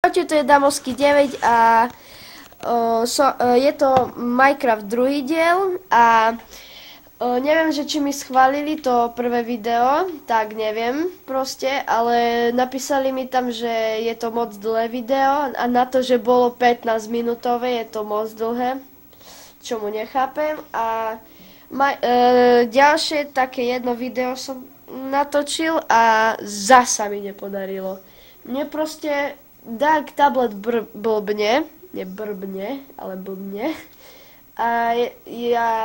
Čaute, to je Damosky 9 a je to Minecraft druhý diel a neviem, že či mi schválili to prvé video, tak neviem proste, ale napísali mi tam, že je to moc dlhé video a na to, že bolo 15 minútové, je to moc dlhé, čo mu nechápem a ďalšie také jedno video som natočil a zasa mi nepodarilo. Mne proste Dark Tablet blbne, nie brbne, ale blbne. A ja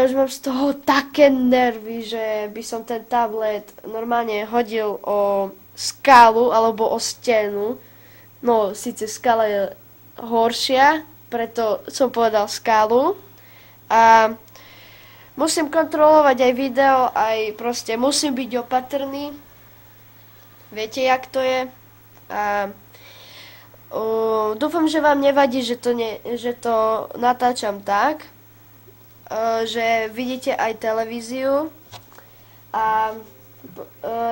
už mám z toho také nervy, že by som ten tablet normálne hodil o skalu alebo o stenu. No, síce skala je horšia, preto som povedal skalu. A musím kontrolovať aj video, aj proste musím byť opatrný. Viete, jak to je? A dúfam, že vám nevadí, že to natáčam tak, že vidíte aj televíziu. A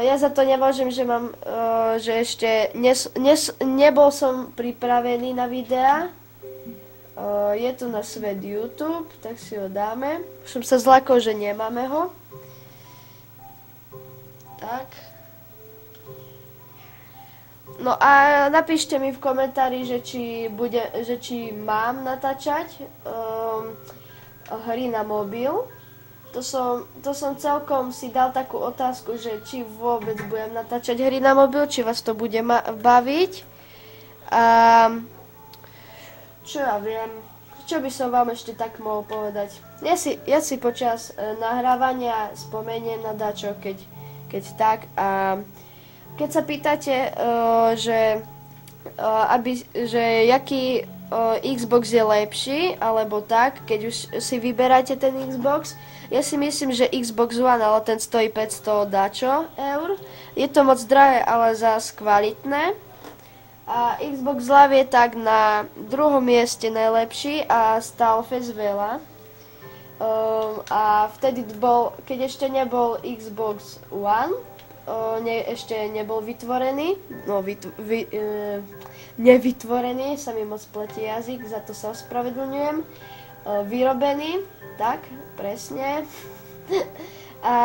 ja za to nemôžem, že ešte nebol som pripravený na videá. Je tu na svet YouTube, tak si ho dáme. Už som sa zlakol, že nemáme ho. Tak. No a napíšte mi v komentári, že či mám natáčať hry na mobil. To som celkom si dal takú otázku, že či vôbec budem natáčať hry na mobil, či vás to bude baviť. A čo ja viem, čo by som vám ešte tak mohol povedať. Ja si počas nahrávania spomeniem na dačo, keď tak. A keď sa pýtate, že jaký Xbox je lepší, alebo tak, keď už si vyberáte ten Xbox, ja si myslím, že Xbox One, ale ten stojí 500 dačo eur. Je to moc drahé, ale zás kvalitné. A Xbox Live je tak na druhom mieste najlepší a stál fest veľa. A vtedy keď ešte nebol Xbox One, ešte nebol vytvorený, nevytvorený, sa mi moc pletie jazyk, za to sa ospravedlňujem, vyrobený, tak, presne. A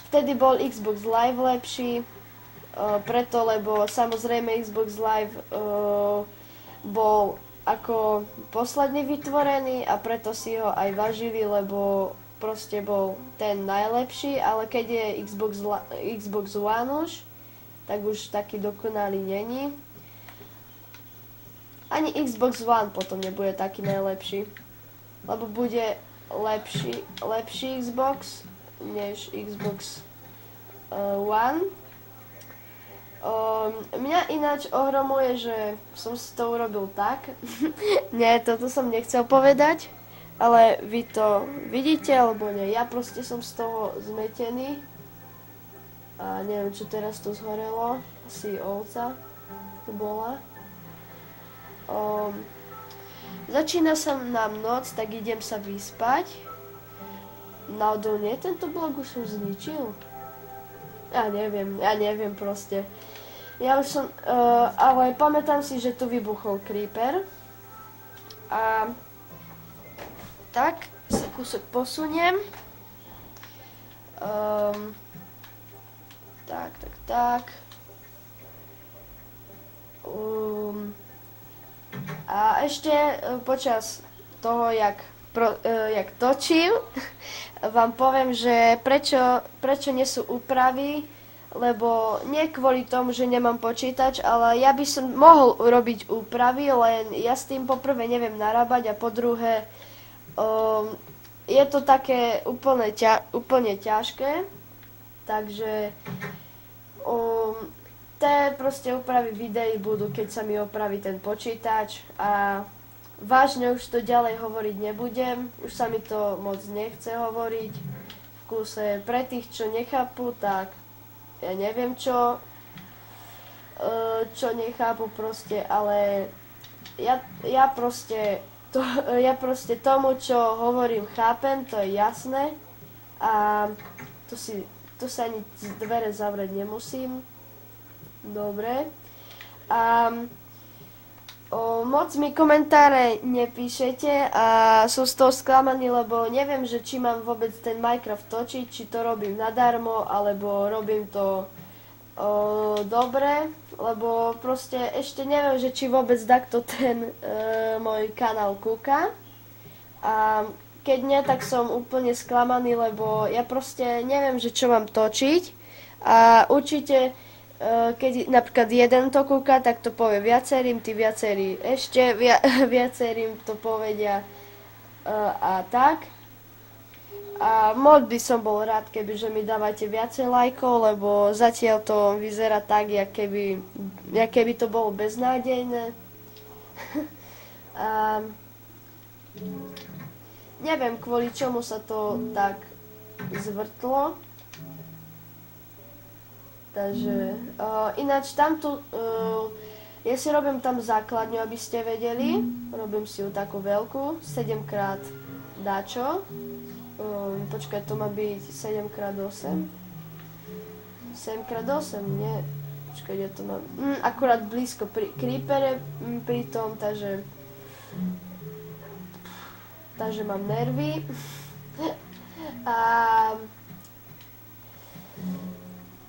vtedy bol Xbox Live lepší, lebo samozrejme Xbox Live bol ako posledný vytvorený a preto si ho aj vážili, lebo proste bol ten najlepší, ale keď je Xbox One už, tak už taký dokonalý není. Ani Xbox One potom nebude taký najlepší, lebo bude lepší Xbox než Xbox One. Mňa ináč ohromuje, že som si to urobil tak. Nie, toto som nechcel povedať. Ale vy to vidíte, alebo nie? Ja proste som z toho zmetený. A neviem, čo teraz to zhorelo. Asi ovca to bola. Začína sa nám noc, tak idem sa vyspať. Náhodou nie, tento blok už som zničil. Ja neviem proste. Ja už som, ale pamätám si, že tu vybuchol creeper. A tak, sa kúsok posuniem. Tak. A ešte počas toho, jak točím, vám poviem, že prečo nie sú úpravy, lebo nie kvôli tomu, že nemám počítač, ale ja by som mohol urobiť úpravy, len ja s tým poprvé neviem narábať a po druhé je to také úplne ťažké, takže tie proste úpravy videí budú, keď sa mi opraví ten počítač a vážne už to ďalej hovoriť nebudem, už sa mi to moc nechce hovoriť v kúse. Pre tých, čo nechápu, tak ja neviem čo nechápu proste, ale ja proste tomu, čo hovorím, chápem, to je jasné a tu sa ani dvere zavrieť nemusím. Dobre. A moc mi komentáre nepíšete a som z toho sklamaný, lebo neviem, že či mám vôbec ten Minecraft točiť, či to robím nadarmo, alebo robím to dobre, lebo proste ešte neviem, že či vôbec takto ten môj kanál kúka. A keď nie, tak som úplne sklamaný, lebo ja proste neviem, že čo mám točiť. A určite, keď napríklad jeden to kúka, tak to povie viacerým, tí viacerí ešte viacerým to povedia a tak. A moc by som bol rád, kebyže mi dávate viacej lajkov, lebo zatiaľ to vyzerá tak, jak keby to bolo beznádejné. A neviem, kvôli čomu sa to tak zvrtlo. Takže, ináč tamtu, ja si robím tam základňu, aby ste vedeli. Robím si ju takú veľkú, 7x dačo. Počkaj, to má byť 7x8. 7x8, nie. Počkaj, ja to mám. Akurát blízko creepere pri tom, takže mám nervy. A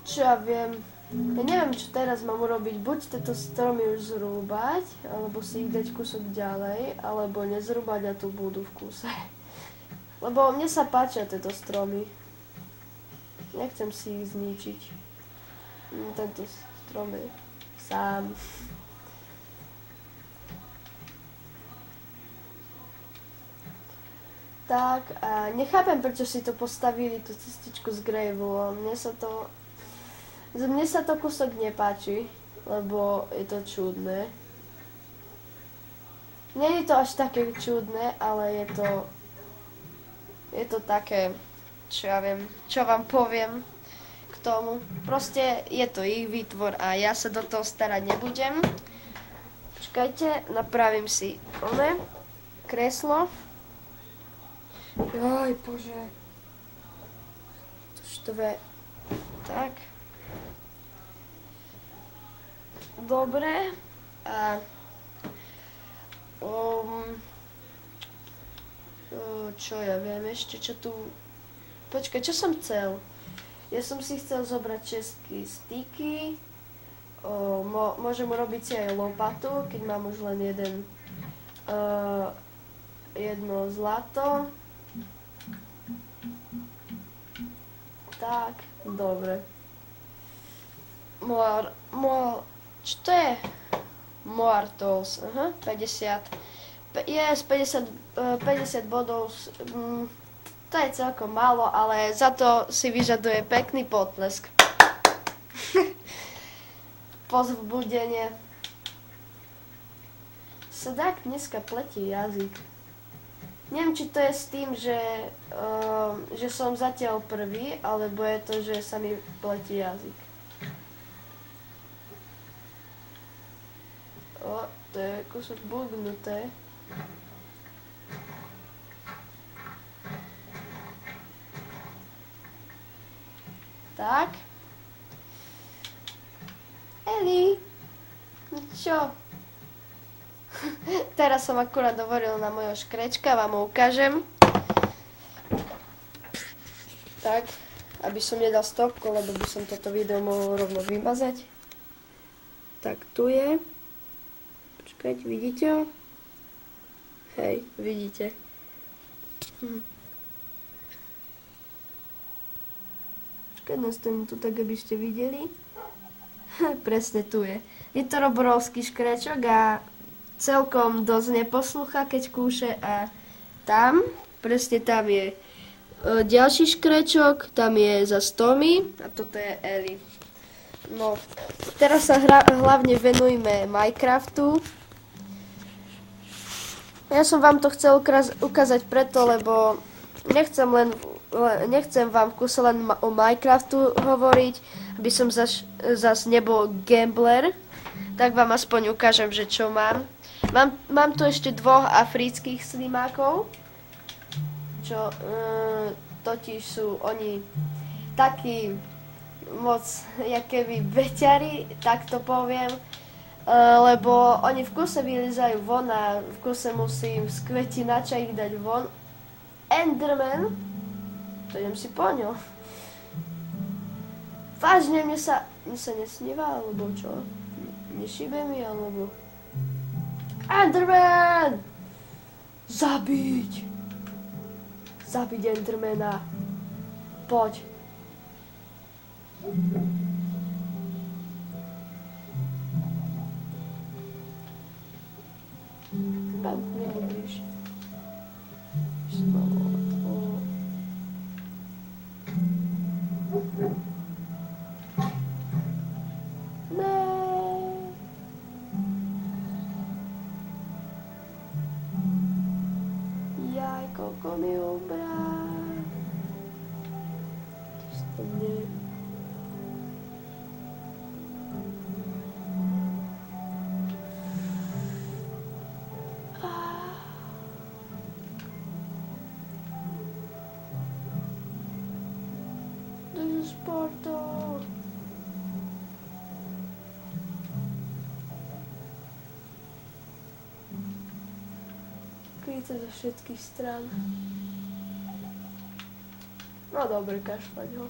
čo ja viem, ja neviem, čo teraz mám urobiť. Buď tieto stromy už zrúbať, alebo si ich dať kúsok ďalej, alebo nezrúbať a tu budú v kúse. Lebo mne sa páčia tieto stromy. Nechcem si ich zničiť. Tento strom je sám. Tak, a nechápem, prečo si to postavili, tú cestičku z Gravelom. Mne sa to kúsok nepáči, lebo je to čudné. Nie je to až také čudné, ale je to také, čo ja viem, čo vám poviem k tomu. Proste je to ich výtvor a ja sa do toho starať nebudem. Počkajte, napravím si kreslo. Joj, bože. To štve. Tak. Dobre. A čo ja viem ešte, čo tu... Počkaj, čo som chcel? Ja som si chcel zobrať český styky. Môžem urobiť si aj lopatu, keď mám už len jedno zlato. Tak, dobre. Čo to je? More tools, 50. Yes, 50 bodov, to je celkom málo, ale za to si vyžaduje pekný potlesk. Povzbudenie. Sedák dneska pletí jazyk. Neviem, či to je s tým, že som zatiaľ prvý, alebo je to, že sa mi pletí jazyk. To je kúsok bugnuté. Tak. Eli, no čo? Teraz som akurát hovoril na mojho škrečka, vám ho ukážem. Tak, aby som nedal stopku, lebo by som toto video mohol rovno vymazať. Tak, tu je. Počkajte, vidíte ho? Hej, vidíte. Počkajte, nastavím tu tak, aby ste videli. Presne tu je. Je to roborovský škrečok a celkom dosť neposlúcha, keď kúše a presne tam je ďalší škrečok, tam je za Tommy a toto je Eli. No, teraz sa hlavne venujme Minecraftu. Ja som vám to chcel ukázať preto, lebo nechcem vám v kuse len o Minecraftu hovoriť, aby som zas nebol gambler, tak vám aspoň ukážem, že čo mám. Mám tu ešte dvoch afrických slimákov, čo totiž sú oni takí moc, jak keby beťari, tak to poviem. lebo oni v kuse vylizajú von a v kuse musím z kvetinača ich dať von. Enderman? To idem si po ňo. Vážne, mne sa nesníva, alebo čo? Nešíbe mi, alebo... Enderman! Zabiť! Zabiť Endermana. Poď. Tam nemôžeš. Koľko mi ubrá. Stane. Do sportu. Kryjte zo všetkých strán. No dobre, kašľať ho.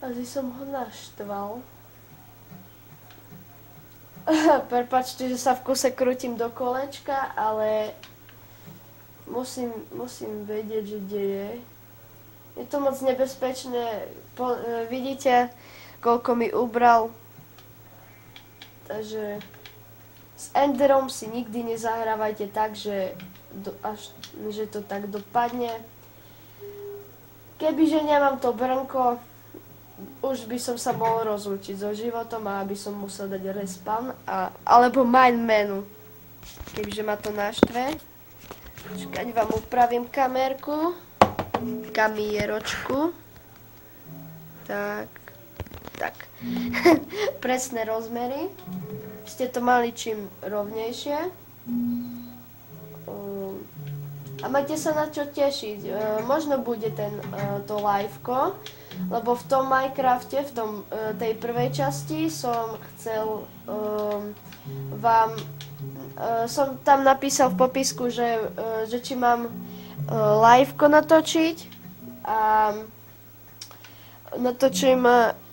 Asi som ho naštval. Prepáčte, že sa v kuse krútim do kolečka, ale musím vedieť, že kde je. Je to moc nebezpečné. Vidíte, koľko mi ubral. Takže s Enderom si nikdy nezahrávajte tak, že to tak dopadne. Kebyže nemám to brnko, už by som sa mohol rozlúčiť so životom a aby som musel dať respawn alebo mind menu. Kebyže ma to naštve. Čakať, vám upravím kamerku. Kamieročku. Tak. Presné rozmery. Ste to mali čím rovnejšie. A máte sa na čo tešiť. Možno bude to liveko, lebo v tom Minecrafte, v tej prvej časti som chcel vám... som tam napísal v popisku, že či mám liveko natočiť a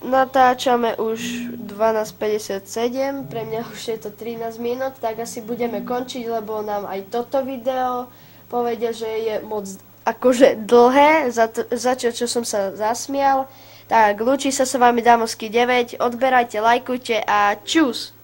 natáčame už 12:57, pre mňa už je to 13 minút, tak asi budeme končiť, lebo nám aj toto video povedia, že je moc akože dlhé, za čo som sa zasmial. Tak, lúči sa s vami Damosky 9, odberajte, lajkujte a čus!